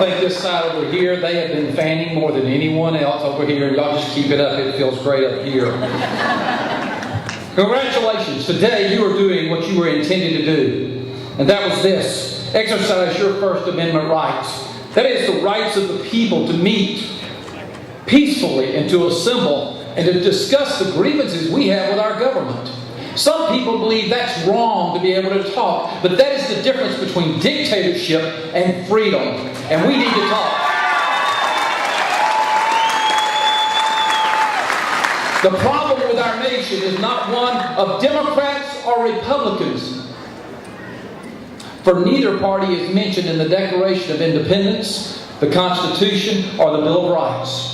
think this side over here, they have been fanning more than anyone else over here. Y'all just keep it up. It feels great up here. Congratulations. Today you are doing what you were intended to do. And that was this. Exercise your First Amendment rights. That is the rights of the people to meet peacefully and to assemble and to discuss the grievances we have with our government. Some people believe that's wrong to be able to talk, but that is the difference between dictatorship and freedom. And we need to talk. The problem with our nation is not one of Democrats or Republicans. For neither party is mentioned in the Declaration of Independence, the Constitution, or the Bill of Rights.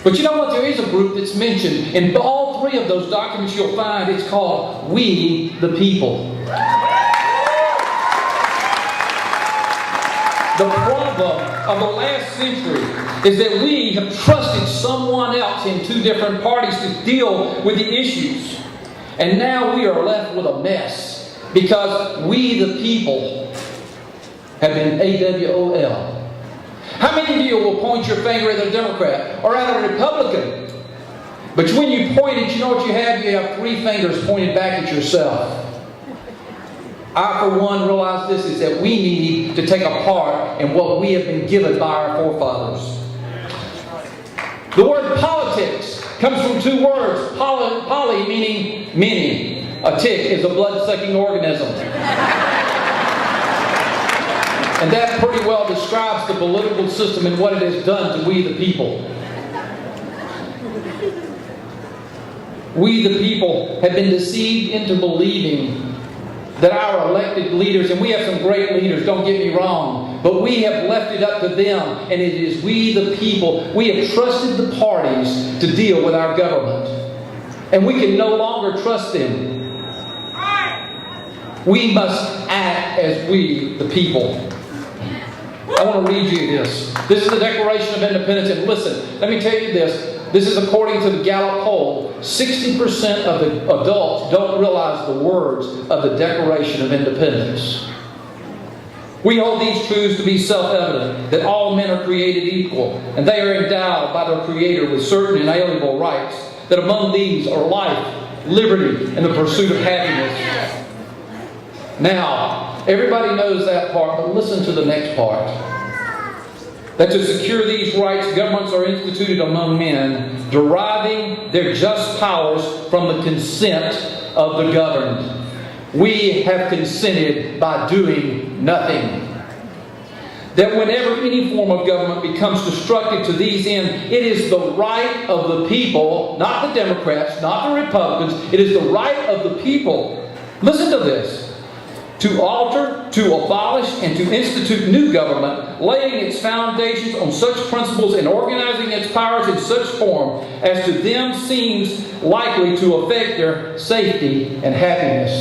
But you know what? There is a group that's mentioned. In all three of those documents you'll find it's called We the People. The problem of the last century is that we have trusted someone else in two different parties to deal with the issues. And now we are left with a mess because we the people have been AWOL. How many of you will point your finger at a Democrat or at a Republican? But when you point it, you know what you have? You have three fingers pointed back at yourself. I, for one, realize this is that we need to take a part in what we have been given by our forefathers. The word politics comes from two words. Poly meaning many. A tick is a blood-sucking organism. And that pretty well describes the political system and what it has done to we the people. We the people have been deceived into believing that our elected leaders, and we have some great leaders, don't get me wrong, but we have left it up to them, and it is we the people. We have trusted the parties to deal with our government. And we can no longer trust them. We must act as we the people. I want to read you this. This is the Declaration of Independence. And listen, let me tell you this. This is according to the Gallup poll. 60% of the adults don't realize the words of the Declaration of Independence. We hold these truths to be self-evident, that all men are created equal, and they are endowed by their Creator with certain inalienable rights, that among these are life, liberty, and the pursuit of happiness. Now, everybody knows that part, but listen to the next part. That to secure these rights, governments are instituted among men, deriving their just powers from the consent of the governed. We have consented by doing nothing. That whenever any form of government becomes destructive to these ends, it is the right of the people, not the Democrats, not the Republicans, it is the right of the people. Listen to this. To alter, to abolish, and to institute new government, laying its foundations on such principles and organizing its powers in such form as to them seems likely to affect their safety and happiness.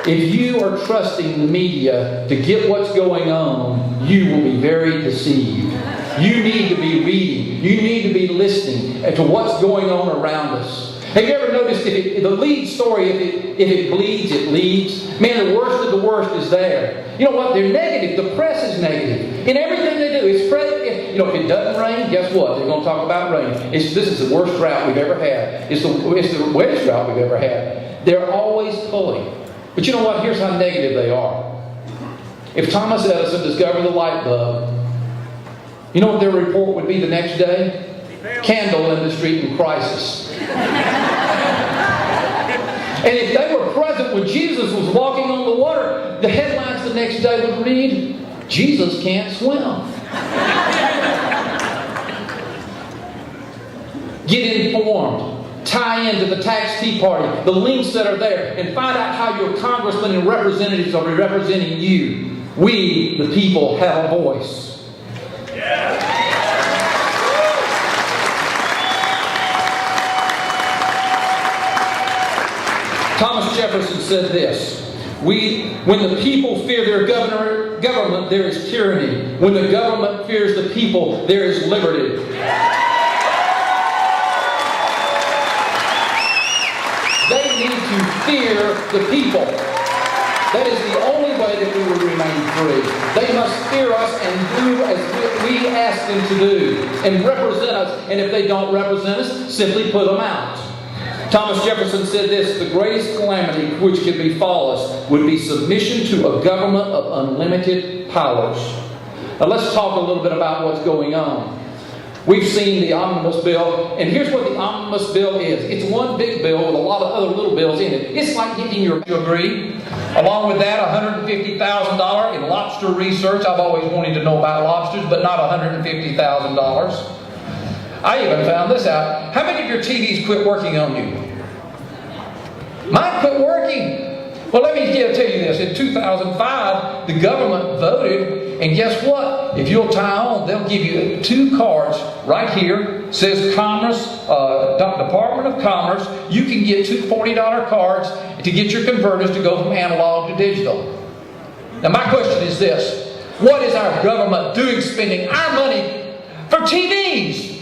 If you are trusting the media to get what's going on, you will be very deceived. You need to be reading. You need to be listening to what's going on around us. Have you ever noticed if the lead story, if it bleeds, it leads? Man, the worst of the worst is there. You know what? They're negative. The press is negative. In everything they do, it's if it doesn't rain, guess what? They're going to talk about rain. This is the worst drought we've ever had. It's the wettest drought we've ever had. They're always pulling. But you know what? Here's how negative they are. If Thomas Edison discovered the light bulb, you know what their report would be the next day? Candle industry in crisis. And if they were present when Jesus was walking on the water, the headlines the next day would read, Jesus can't swim. Get informed. Tie into the tax tea party, the links that are there, and find out how your congressmen and representatives are representing you. We, the people, have a voice. Thomas Jefferson said this: when the people fear their government, there is tyranny. When the government fears the people, there is liberty. fear the people. That is the only way that we will remain free. They must fear us and do as we ask them to do and represent us. And if they don't represent us, simply put them out. Thomas Jefferson said this: the greatest calamity which could befall us would be submission to a government of unlimited powers. Now let's talk a little bit about what's going on. We've seen the omnibus bill, and here's what the omnibus bill is. It's one big bill with a lot of other little bills in it. It's like getting your degree. Along with that, $150,000 in lobster research. I've always wanted to know about lobsters, but not $150,000. I even found this out. How many of your TVs quit working on you? Mine quit working. Well, let me tell you this. In 2005, the government voted, and guess what? If you'll tie on, they'll give you 2 cards right here. It says Commerce, Department of Commerce. You can get 2 $40 cards to get your converters to go from analog to digital. Now, my question is this: what is our government doing spending our money for TVs?